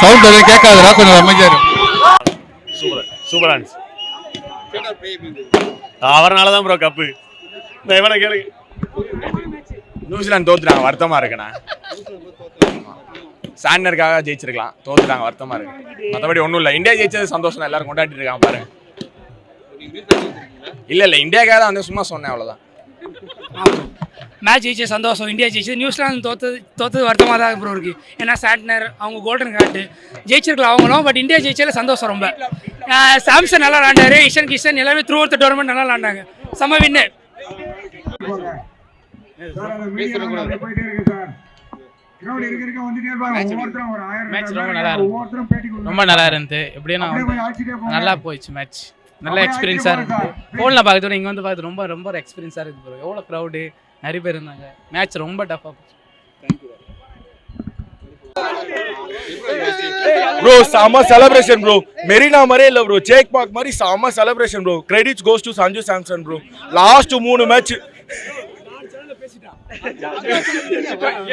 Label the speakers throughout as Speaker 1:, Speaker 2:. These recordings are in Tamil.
Speaker 1: சவுண்ட் எதுவும் கேட்காதுடா, கொஞ்சம் அமைதியா இரு.
Speaker 2: சூப்பரா இருந்துச்சு. அவர்னால தான் ப்ரோ கப்பு. இந்த இவனை கேளுங்க.
Speaker 3: நியூசிலாந்து தோத்துட்டாங்க, வருத்தமா இருக்குண்ணா. சாண்டனருக்காக ஜெயிச்சிருக்கலாம், தோத்துட்டாங்க, வருத்தமா இருக்கு. மற்றபடி ஒன்றும் இல்லை. இந்தியா ஜெயிச்சது சந்தோஷம், எல்லாரும் கொண்டாடிட்டு இருக்காங்க பாருங்க. இல்ல இந்தியாக்காக தான் வந்து சும்மா சொன்னேன், அவ்வளவுதான்.
Speaker 4: மேட்ச் ஜெயிச்சது சந்தோஷம், இந்தியா ஜெயிச்சது. நியூசிலாந்து தோத்தது வருத்தமாக தான் ப்ரோ இருக்குது. ஏன்னா சாண்ட்னர் அவங்க கோல்டன் கார்டு ஜெயிச்சிருக்கலாம் அவங்களும், பட் இந்தியா ஜெயிச்சதில் சந்தோஷம் ரொம்ப. சாம்சன் நல்லா விளாண்டாரு, இஷன் கிஷன் எல்லாமே த்ரூ அவுட் டோர்னமெண்ட் நல்லா விளாண்டாங்க. செம்ம வின்னு.
Speaker 5: ரொம்ப நல்லா இருந்தது. எப்படின்னா நல்லா போயிடுச்சு மேட்ச். நல்ல எக்ஸ்பீரியன்ஸாக இருந்தது. ஃபோனில் பார்க்கறதோட இங்கே வந்து பார்த்து ரொம்ப ரொம்ப எக்ஸ்பீரியன்ஸாக இருக்குது ப்ரோ. எவ்வளோ க்ரௌடு, நிறைய பேர் இருந்தாங்க. மேட்ச் ரொம்ப டஃப்பாக போச்சு.
Speaker 6: ப்ரோ செம்ம செலிப்ரேஷன் ப்ரோ. மெரினா மாதிரியே இல்லை ப்ரோ, சேக் பார்க் மாதிரி செம்ம celebration bro. Credits goes to Sanju Samson bro. Last 3 match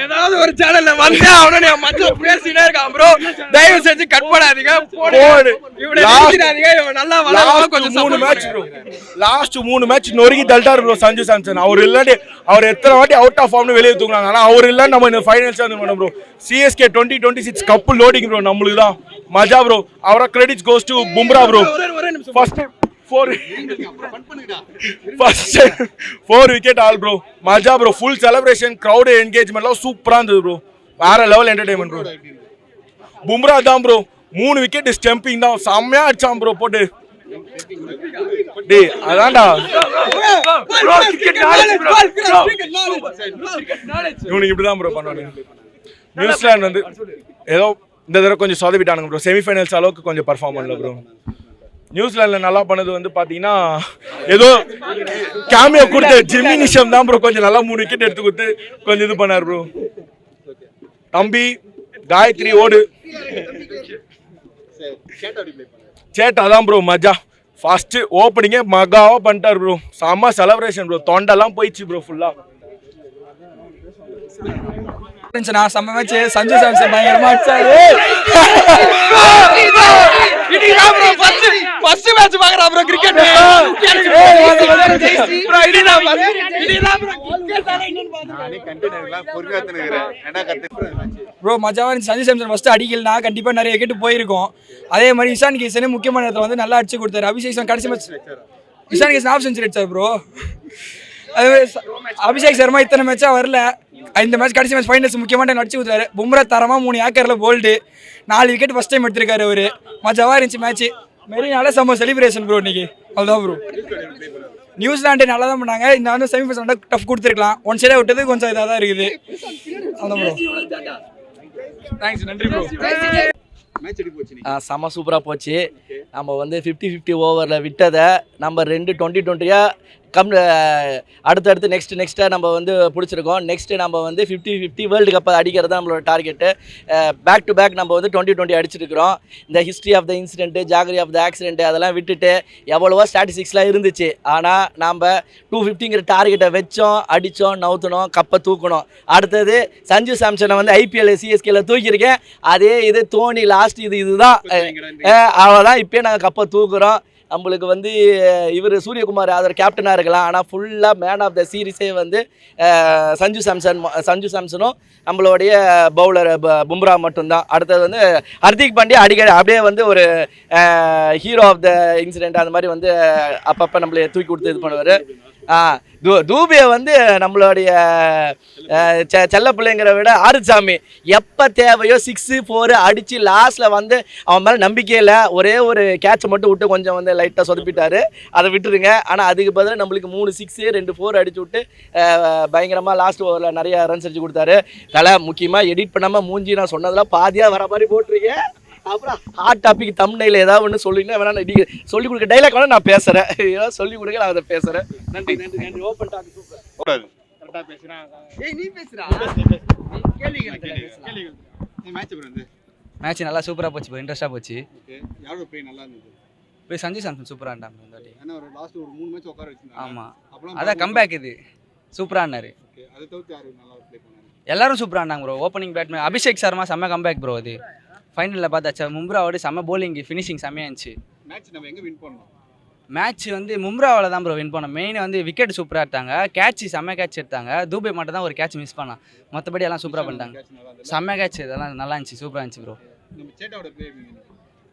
Speaker 7: ஏதாவது ஒரு சேனல்ல வந்து அவனே மச்ச பேசிட்டே இருக்கான் ப்ரோ. தயவு செஞ்சு கட் பண்ணாதீங்க, போடு. இவனை நிறுத்திடாதீங்க, இவன் நல்லா விளையாடுவான். கொஞ்சம் 3 மேட்ச்
Speaker 6: ப்ரோ. லாஸ்ட் 3 மேட்ச் நொறுக்கி தள்ளிட்டாரு ப்ரோ சஞ்சு சாம்சன். அவர் இல்லாட்டி அவர் எத்தனை வாட்டி அவுட் ஆஃப் ஃபார்ம்னு வெளியே தூக்குறாங்க. ஆனா அவர் இல்ல நம்ம இந்த ஃபைனல்ஸ் வந்து பண்ணோம் bro. CSK 2026 cup loading bro. நம்மளுக்கு தான் மஜா ப்ரோ. அவரா credits goes to Bumrah bro. First 4 wicket all bro. மஜா ப்ரோ. ஃபுல் செலிப்ரேஷன், கிரௌட் என்கேஜ்மெண்ட்லாம் சூப்பரா இருந்தது ப்ரோ. வேற லெவல் என்டர்டைன்மெண்ட் ப்ரோ. பும்ரா தான் ப்ரோ 3 விக்கெட் ஸ்டம்பிங் தான், செம்மையா அடிச்சான் ப்ரோ போட்டு. டேய் அதான்டா இவனுக்கு இப்படிதான் ப்ரோ பண்ணுவாங்க. நியூசிலாந்து வந்து ஏதோ இந்த தடவை கொஞ்சம் சொதப்பிட்டானுங்க ப்ரோ. செமிஃபைனல்ஸ் அளவுக்கு கொஞ்சம் பர்ஃபார்ம் பண்ணல ப்ரோ. நியூசிலாண்டில் நல்லா பண்ணது வந்து பார்த்தீங்கன்னா ஏதோ கேமியோ கொடுத்த ஜிம்மி நிஷம் தான் ப்ரோ கொஞ்சம் நல்லா 3 விக்கெட் எடுத்து கொடுத்து கொஞ்சம் இது பண்ணார் ப்ரோ. தம்பி காயத்ரி ஓடு சேட்டா தான் ப்ரோ மஜா. ஃபர்ஸ்ட் ஓப்பனிங்கே மகாவா பண்ணிட்டார் ப்ரோ. செம்ம செலிப்ரேஷன் ப்ரோ. தொண்டெல்லாம் போயிடுச்சு ப்ரோ ஃபுல்லா.
Speaker 7: செம்ம மேட்ச். சஞ்சு சாம்சன் பயங்கரமா அடிச்சாரு. ஃபர்ஸ்ட் மேட்ச் பாக்குறா ப்ரோ கிரிக்கெட். ப்ரோ மஜாவா இருந்துச்சு. சஞ்சு சாம்சன் ஃபர்ஸ்ட் அடிக்கலனா கண்டிப்பா நிறைய விக்கெட் போயிருக்கும். அதே மாதிரி இஷான் கிஷன் முக்கியமான இடத்துல வந்து நல்லா அடிச்சு கொடுத்தாரு. அபிஷேக் கடைசி match Ishan Kishan half century அடிச்சாரு ப்ரோ. அபிஷேக் சர்மா இத்தனை மேட்சா வரல. இந்த மேட்ச் கடைசி மேட்ச் ஃபைனல்ஸ் முக்கியமான டைம் அடிச்சு கொடுத்தாரு. பும்ரா தரமா 3 ஏக்கர்ல போல்டு 4 விக்கெட் ஃபர்ஸ்ட் டைம் எடுத்திருக்காரு அவரு. மஜாவா இருந்துச்சு மேட்ச். மெரினால செம்ம செலிப்ரேஷன் ப்ரோ இன்னைக்கு. அவ்வளோதான் ப்ரோ. நியூசிலாண்டு நல்லா தான் பண்ணாங்க. இந்த வந்து செமிஃபைனல் டஃப் கொடுத்துருக்கலாம். ஒன் சைடாக விட்டது கொஞ்சம் இதாக தான் இருக்குது. அதான் ப்ரோ. தேங்க்ஸ், நன்றி ப்ரோ.
Speaker 8: செம்ம சூப்பராக போச்சு. நம்ம வந்து 50-50 ஓவரில் விட்டதை நம்ம 2 20-20 அடுத்தடுத்து நெக்ஸ்ட்டாக நம்ம வந்து பிடிச்சிருக்கோம். நெக்ஸ்ட்டு நம்ம வந்து 50-50 வேர்ல்டு கப்பை அடிக்கிறது தான் நம்மளோட டார்கெட்டு. பேக் டு பேக் நம்ம வந்து 20-20 அடிச்சிருக்கிறோம். இந்த ஹிஸ்ட்ரி ஆஃப் த இன்சிடென்ட்டு, ஜாகிரி ஆஃப் த ஆக்சிடென்ட்டு அதெல்லாம் விட்டுட்டு எவ்வளவோ ஸ்டாட்டிஸ்டிக்ஸ்லாம் இருந்துச்சு. ஆனால் நம்ம 250ங்கிற டார்கெட்டை வச்சோம், அடித்தோம், நவுத்தணும், கப்பை தூக்கணும். அடுத்தது சஞ்சு சாம்சனை வந்து IPL CSKல தூக்கியிருக்கேன். அதே இது தோனி லாஸ்ட் இதுதான் அவ்வளோதான். இப்போயே நாங்கள் கப்பை தூக்குறோம். நம்மளுக்கு வந்து இவர் சூரியகுமார் யாதவ் கேப்டனாக இருக்கலாம். ஆனால் ஃபுல்லாக மேன் ஆஃப் த சீரீஸே வந்து சஞ்சு சாம்சனும் நம்மளுடைய பவுலர் பும்ரா மட்டும்தான். அடுத்தது வந்து ஹர்திக் பாண்டியா அடிக்கடி அப்படியே வந்து ஒரு ஹீரோ ஆஃப் த இன்சிடென்ட் அந்த மாதிரி வந்து அப்பப்போ நம்மளை தூக்கி கொடுத்து இது பண்ணுவார். தூபியை வந்து நம்மளுடைய செல்ல பிள்ளைங்கிற விட ஆறுசாமி எப்போ தேவையோ 6-4 அடித்து லாஸ்ட்டில் வந்து அவன் மேலே நம்பிக்கையே இல்லை. ஒரே ஒரு கேட்சை மட்டும் விட்டு கொஞ்சம் வந்து லைட்டாக சொதப்பிட்டார். அதை விட்டுருங்க. ஆனால் அதுக்கு பதிலாக நம்மளுக்கு 3 6 2 4 அடிச்சு விட்டு பயங்கரமாக லாஸ்ட் ஓவரில் நிறைய ரன்ஸ் அடிச்சு கொடுத்தாரு. தலை முக்கியமாக எடிட் பண்ணாமல் மூஞ்சி நான் சொன்னதெல்லாம் பாதியாக வர மாதிரி போட்டிருக்கேன். அப்புறம் ஹாட் டாபிக் தமிழ்ல ஏதாவது ஒன்று சொல்லிங்கன்னா வேணா நீங்கள் சொல்லிக் கொடுக்க டைலாக் வேணா நான் பேசுகிறேன். ஏதாவது சொல்லிக் கொடுக்க நான் அதை பேசுகிறேன். நன்றி. Open talk super. கரெக்டாக பேசுகிறேன். நீ பேசுகிறா
Speaker 5: மேட்ச் நல்லா சூப்பராக போச்சு ப்ரோ. இன்ட்ரெஸ்ட்டாக போச்சு.
Speaker 7: யாரோட ப்ளே நல்லா இருந்தது?
Speaker 5: போய் சஞ்சு சாம்சன் சூப்பராக இருந்தாங்க இந்த வாட்டி.
Speaker 7: ஏன்னா ஒரு லாஸ்ட் ஒரு 3 மேட்ச் உட்கார வச்சிருந்தாங்க.
Speaker 5: ஆமாம், அதான் கம்பேக் இது சூப்பராக இருந்தார்.
Speaker 7: அதை தவிர்த்து யாரும் நல்லா ப்ளே பண்ணாங்க?
Speaker 5: எல்லாரும் சூப்பராக இருந்தாங்க bro. Opening Batman Abhishek Sharma செம்ம கம்பேக் ப்ரோ. அது
Speaker 9: ஃபைனலில் பார்த்தாச்சா மும்ராவோட செம்ம போலிங் ஃபினிஷிங் செம்மையாக இருந்துச்சு.
Speaker 1: மேட்ச் நம்ம எங்க வின் பண்ணோம்?
Speaker 9: மேட்ச் வந்து மும்ராவில் தான் ப்ரோ வின் பண்ணோம். மெயின் வந்து விக்கெட் சூப்பராக எடுத்தாங்க, கேட்ச் செம்ம கேட்ச் எடுத்தாங்க. தூபே மட்டும் தான் ஒரு கேட்ச் மிஸ் பண்ணான், மற்றபடி எல்லாம் சூப்பராக பண்ணிட்டாங்க. செம்ம கேட்ச் இதெல்லாம் நல்லா இருந்துச்சு, சூப்பராக இருந்துச்சு ப்ரோ.
Speaker 1: நம்ம சேட்டாவோட பிளே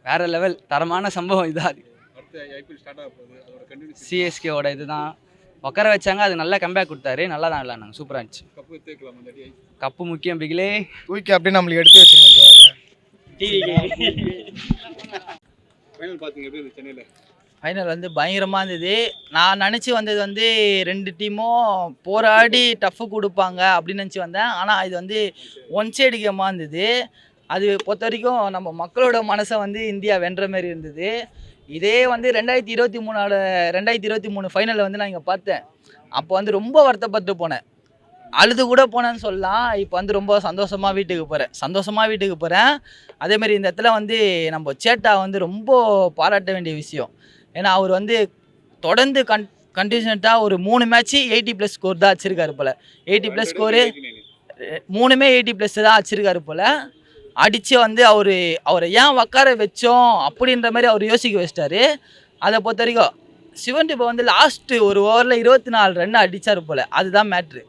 Speaker 9: வேற லெவல், தரமான சம்பவம் இதாக.
Speaker 1: அடுத்த ஐபிஎல் ஸ்டார்ட் ஆக போகுது, அதோட கண்டினியூ
Speaker 9: சிஎஸ்கேவோட இதுதான் உட்கார வச்சாங்க, அது நல்லா கம்பேக் கொடுத்தாரு, நல்லா தான் விளையாடுனாங்க, சூப்பராக இருந்துச்சு.
Speaker 1: கப்பு தேக்கலாம் அந்த அடி.
Speaker 9: கப்பு முக்கியம் பிகிலே,
Speaker 7: தூக்கி அப்படியே நம்மளுக்கு எடுத்து வச்சுருங்க ப்ரோ.
Speaker 1: ஃபைனல் பாத்தீங்க எப்படி இருந்துச்சு சென்னையில?
Speaker 10: ஃபைனல் வந்து பயங்கரமாக இருந்தது. நான் நினச்சி வந்தது வந்து 2 டீமும் போராடி டஃப்பு கொடுப்பாங்க அப்படின்னு நினச்சி வந்தேன். ஆனால் இது வந்து ஒன் சைடு கேமாக இருந்தது. அது பொறுத்த வரைக்கும் நம்ம மக்களோட மனசை வந்து இந்தியா வென்ற மாதிரி இருந்தது. இதே வந்து 2023 ஃபைனலில் வந்து நான் இங்கே பார்த்தேன். அப்போ வந்து ரொம்ப வருத்தப்பட்டு போனேன், அழுது கூட போனேன்னு சொல்லலாம். இப்போ வந்து ரொம்ப சந்தோஷமாக வீட்டுக்கு போகிறேன். அதேமாதிரி இந்த இடத்துல வந்து நம்ம சேட்டா வந்து ரொம்ப பாராட்ட வேண்டிய விஷயம். ஏன்னா அவர் வந்து தொடர்ந்து கண்டினியூட்டாக ஒரு 3 மேட்ச்சு 80+ ஸ்கோர் தான் வச்சுருக்காரு போல். 80+ ஸ்கோரு 3மே 80+ தான் வச்சுருக்காரு போல். அடித்து வந்து அவரை ஏன் உட்கார வச்சோம் அப்படின்ற மாதிரி அவர் யோசிக்க வச்சிட்டாரு. அதை பொறுத்த வரைக்கும் சிவன் இப்போ வந்து லாஸ்ட்டு ஒரு ஓவரில் 24 ரன் அடித்தார் போல், அதுதான் மேட்ரு.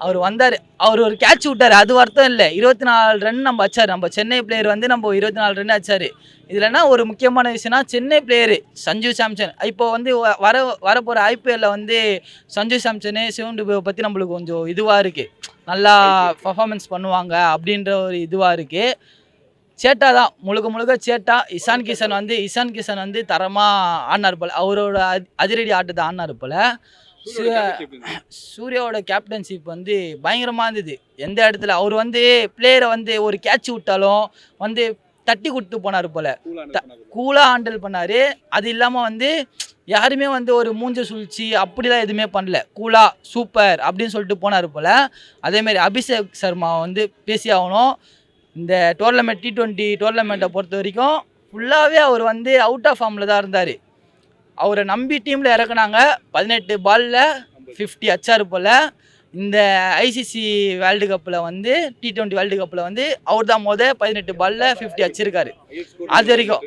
Speaker 10: அவர் வந்தார், அவர் ஒரு கேட்ச் விட்டார், அது வருத்தம் இல்லை. 24 ரன் நம்ம வச்சார். நம்ம சென்னை பிளேயர் வந்து நம்ம 24 ரன் அடிச்சார். இதுலன்னா ஒரு முக்கியமான விஷயம்னா சென்னை பிளேயரு சஞ்சு சாம்சன் இப்போ வந்து வரப்போகிற ஐபிஎல்லில் வந்து சஞ்சு சாம்சனு சிவன் டுபேவை பற்றி நம்மளுக்கு கொஞ்சம் இதுவாக இருக்குது, நல்லா பர்ஃபார்மன்ஸ் பண்ணுவாங்க அப்படின்ற ஒரு இதுவாக இருக்குது. சேட்டா தான் முழுக்க சேட்டா. இஷான் கிஷன் வந்து தரமாக ஆடினார் போல், அவரோட அதிரடி ஆட்டத்தை ஆடினார் போல். சூர்யாவோட கேப்டன்ஷிப் வந்து பயங்கரமாக இருந்தது. எந்த இடத்துல அவர் வந்து பிளேயரை வந்து ஒரு கேட்ச் விட்டாலும் வந்து தட்டி கொடுத்து போனார் போல், கூலாக ஹேண்டில் பண்ணார். அது இல்லாமல் வந்து யாருமே வந்து ஒரு மூஞ்ச சுழிச்சு அப்படிலாம் எதுவுமே பண்ணல, கூலாக சூப்பர் அப்படின்னு சொல்லிட்டு போனார் போல். அதேமாதிரி அபிஷேக் சர்மா வந்து பேசி ஆகணும். இந்த டோர்னமெண்ட் T20 டோர்னமெண்ட்டை பொறுத்த வரைக்கும் ஃபுல்லாகவே அவர் வந்து அவுட் ஆஃப் ஃபார்மில் தான் இருந்தார். அவரை நம்பி டீமில் இறக்குனாங்க. 18 பாலில் 50 அச்சார் போல். இந்த ஐசிசி வேர்ல்டு கப்பில் வந்து T20 வேர்ல்டு கப்பில் வந்து அவர் தான் 18 பாலில் 50 அச்சிருக்காரு. அது வரைக்கும்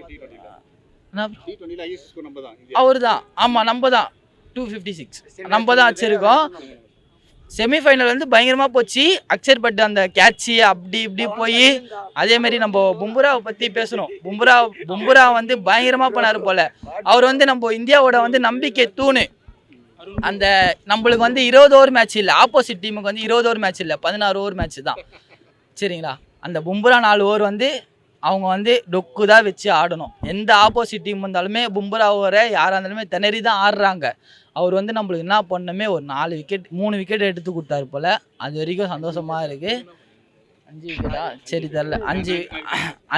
Speaker 10: அவர் தான், ஆமாம் நம்ம தான் 256 நம்ம தான் அச்சிருக்கோம். செமிஃபைனல் வந்து பயங்கரமாக போச்சு. அக்ஷர் பட் அந்த கேட்சி அப்படி இப்படி போய், அதேமாரி நம்ம பும்ராவை பற்றி பேசணும். பும்ரா வந்து பயங்கரமாக பண்ணார் போல். அவர் வந்து நம்ம இந்தியாவோட வந்து நம்பிக்கை தூணு. அந்த நம்மளுக்கு வந்து 20 ஓவர் மேட்ச் இல்லை, ஆப்போசிட் டீமுக்கு வந்து 20 ஓவர் மேட்ச் இல்லை, 16 ஓவர் மேட்ச் தான், சரிங்களா? அந்த பும்ரா 4 ஓவர் வந்து அவங்க வந்து டொக்கு தான் வச்சு ஆடணும். எந்த ஆப்போசிட் டீம் வந்தாலுமே பும்ரா ஓவரை யாராக இருந்தாலுமே திணறி தான் ஆடுறாங்க. அவர் வந்து நம்மளுக்கு என்ன பண்ணணுமே ஒரு 3 விக்கெட் எடுத்து கொடுத்தாரு போல். அது வரைக்கும் சந்தோஷமாக இருக்குது. 5 விக்கெட்டா சரி தெரில,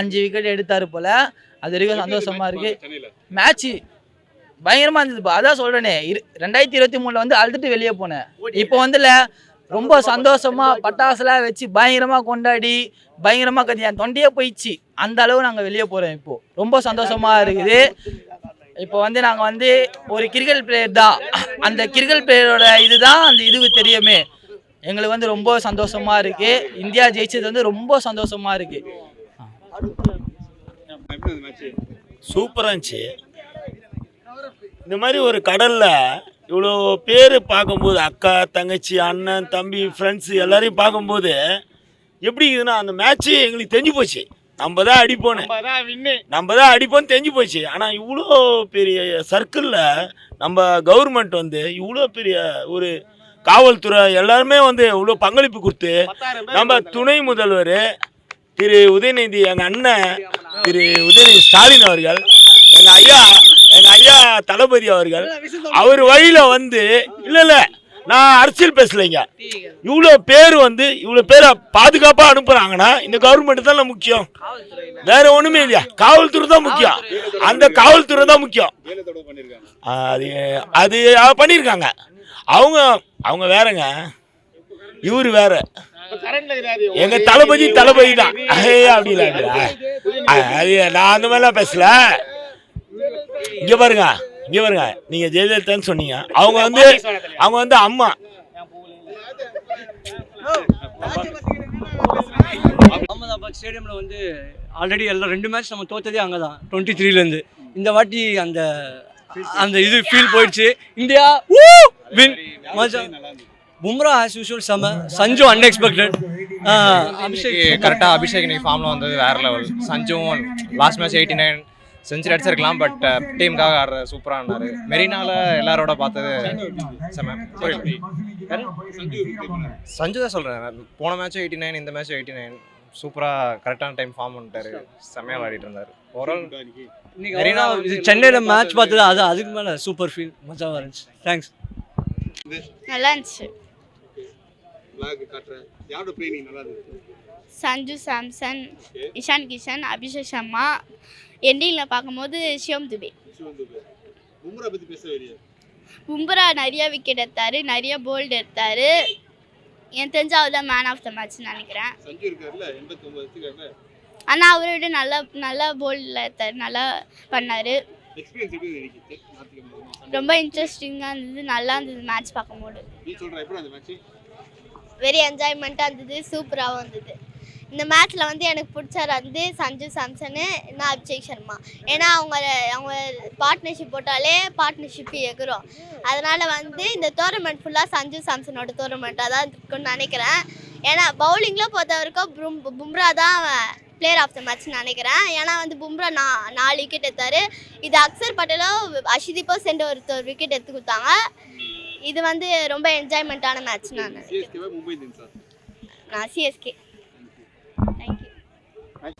Speaker 10: 5 விக்கெட் எடுத்தார் போல். அது வரைக்கும் சந்தோஷமாக இருக்குது. மேட்ச்சு பயங்கரமாக இருந்தது. அதான் சொல்கிறேனே, 2023 வந்து அழுதுட்டு வெளியே போனேன். இப்போ வந்துல ரொம்ப சந்தோஷமாக பட்டாசுலாம் வச்சு பயங்கரமாக கொண்டாடி பயங்கரமாக கத்தி என் தொண்டையே போயிடுச்சு. அந்த அளவு நாங்கள் வெளியே போகிறோம். இப்போது ரொம்ப சந்தோஷமாக இருக்குது. இப்போ வந்து நாங்கள் வந்து ஒரு கிரிக்கெட் பிளேயர் தான், அந்த கிரிக்கெட் பிளேயரோட இதுதான் அந்த இதுக்கு தெரியுமே. எங்களுக்கு வந்து ரொம்ப சந்தோஷமாக இருக்குது. இந்தியா ஜெயிச்சது வந்து ரொம்ப சந்தோஷமாக இருக்குது.
Speaker 2: சூப்பராக இருந்துச்சு. இந்த மாதிரி ஒரு கடலில் இவ்வளோ பேர் பார்க்கும்போது, அக்கா தங்கச்சி அண்ணன் தம்பி ஃப்ரெண்ட்ஸு எல்லாரையும் பார்க்கும்போது எப்படி இருக்குதுன்னா, அந்த மேட்ச்சு எங்களுக்கு தெரிஞ்சு போச்சு. நம்ம தான் அடிப்போன்னு தெரிஞ்சு போச்சு. ஆனால் இவ்வளோ பெரிய சர்க்கிளில் நம்ம கவர்மெண்ட் வந்து இவ்வளோ பெரிய ஒரு காவல்துறை எல்லாருமே வந்து இவ்வளோ பங்களிப்பு கொடுத்து, நம்ம துணை முதல்வர் திரு உதயநிதி, எங்கள் அண்ணன் திரு உதயநிதி ஸ்டாலின் அவர்கள், எங்கள் ஐயா தளபதி அவர்கள், அவர் வழியில் வந்து இல்லை நான் அரசியல் பேசலைங்க, இவ்வளோ பேர் வந்து இவ்வளோ பேரை பாதுகாப்பாக அனுப்புகிறாங்கன்னா இந்த கவர்மெண்ட் தான் முக்கியம், வேற ஒன்றுமே இல்லையா. காவல்துறை தான் முக்கியம், அந்த காவல்துறை தான் முக்கியம். அது பண்ணியிருக்காங்க. அவங்க வேறங்க, இவர் வேற. எங்க தளபதி தான். அப்படி இல்லை, அது நான் அந்த மாதிரிலாம் பேசல. இங்க பாருங்க நீங்க ஜெயலலிதான்னு சொன்னீங்க, அவங்க வந்து அம்மா
Speaker 11: அகமதாபாத் ஸ்டேடியமில் வந்து ஆல்ரெடி எல்லாம் 2 மேட்ச் நம்ம தோத்ததே அங்கே தான் 23லேருந்து. இந்த வாட்டி அந்த அந்த இது ஃபீல் போயிடுச்சு. இந்தியா வின் மஜா. பும்ரா ஆஸ் யூஷுவல் செம. சஞ்சு அன்எக்ஸ்பெக்டட். அபிஷேக்
Speaker 3: கரெக்டாக அபிஷேக் இன்னைக்கு ஃபார்மில் வந்தது வேற லெவல். சஞ்சுவும் லாஸ்ட் மேட்ச் 89 செஞ்சுரி அடிச்சிருக்கலாம், பட் டீமுக்காக ஆடுற சூப்பராக ஆனார். மெரினால எல்லாரோட பார்த்தது செம. சஞ்சு தான் சொல்கிறேன், போன மேட்ச்சும் 89 இந்த மேட்ச்சும் 89 சூப்பராக கரெக்டான டைம் ஃபார்ம் பண்ணிட்டாரு. செம்மையாக விளையாடிட்டு இருந்தார். ஓவரால்
Speaker 11: மெரினா சென்னையில் மேட்ச் பார்த்தது அது அதுக்கு மேலே சூப்பர் ஃபீல் மஜாவாக இருந்துச்சு. தேங்க்ஸ்.
Speaker 12: நல்லா இருந்துச்சு.
Speaker 1: யாரோட ப்ளேயிங் நல்லா இருந்துச்சு?
Speaker 12: சஞ்சு சாம்சன், இஷான் கிஷன், அபிஷேக் சர்மா, எண்டிங்கில் பார்க்கும்போது சிவம் துபே.
Speaker 1: பும்ரா பற்றி பேசவே இல்லையா?
Speaker 12: பும்ரா நிறைய விக்கெட் எடுத்தார், நிறைய போல்டு எடுத்தார். என் தெரிஞ்ச அவர் தான் மேன் ஆஃப் த மேட்ச்னு நினைக்கிறேன்.
Speaker 1: சஞ்சு இருக்காருல்ல 89 வச்சுக்காருல்ல,
Speaker 12: ஆனால் அவரை விட நல்லா போல்டில் எடுத்தார், நல்லா பண்ணார்.
Speaker 1: எக்ஸ்பீரியன்ஸ் எப்படி இருந்துச்சு?
Speaker 12: ரொம்ப இன்ட்ரெஸ்டிங்காக இருந்தது, நல்லா இருந்தது மேட்ச் பார்க்கும்போது.
Speaker 1: நீ சொல்கிற எப்படி அந்த மேட்ச்?
Speaker 12: வெரி என்ஜாய்மெண்ட்டாக இருந்தது, சூப்பராகவும் இருந்தது. இந்த மேட்ச்சில் வந்து எனக்கு பிடிச்சவர் வந்து சஞ்சு சாம்சனு, நான் அபிஷேக் சர்மா. ஏன்னா அவங்க பார்ட்னர்ஷிப் போட்டாலே பார்ட்னர்ஷிப் எகிறோம். அதனால் வந்து இந்த டோர்னமெண்ட் ஃபுல்லாக சஞ்சு சாம்சனோட டோர்னமெண்ட்டாக தான் இருக்குன்னு நினைக்கிறேன். ஏன்னா பவுலிங்கில் பொறுத்த வரைக்கும் பும்ரா தான் பிளேயர் ஆஃப் த மேட்ச்னு நினைக்கிறேன். ஏன்னா வந்து பும்ரா 4 விக்கெட் எடுத்தார். இது அக்சர் பட்டேலோ அஷிதீப்போ சேர்ந்து ஒரு விக்கெட் எடுத்து கொடுத்தாங்க. இது வந்து ரொம்ப என்ஜாய்மெண்ட்டான மேட்ச். நான் சிஎஸ்கே. தேங்க்யூ.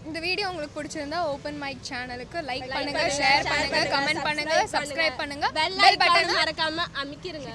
Speaker 13: இந்த வீடியோ உங்களுக்கு பிடிச்சிருந்தா ஓப்பன் மைக் சேனலுக்கு லைக் பண்ணுங்க, ஷேர் பண்ணுங்க, கமெண்ட் பண்ணுங்க, சப்ஸ்கிரைப் பண்ணுங்க, பெல் பட்டன் மறக்காம அமுக்கிருங்க.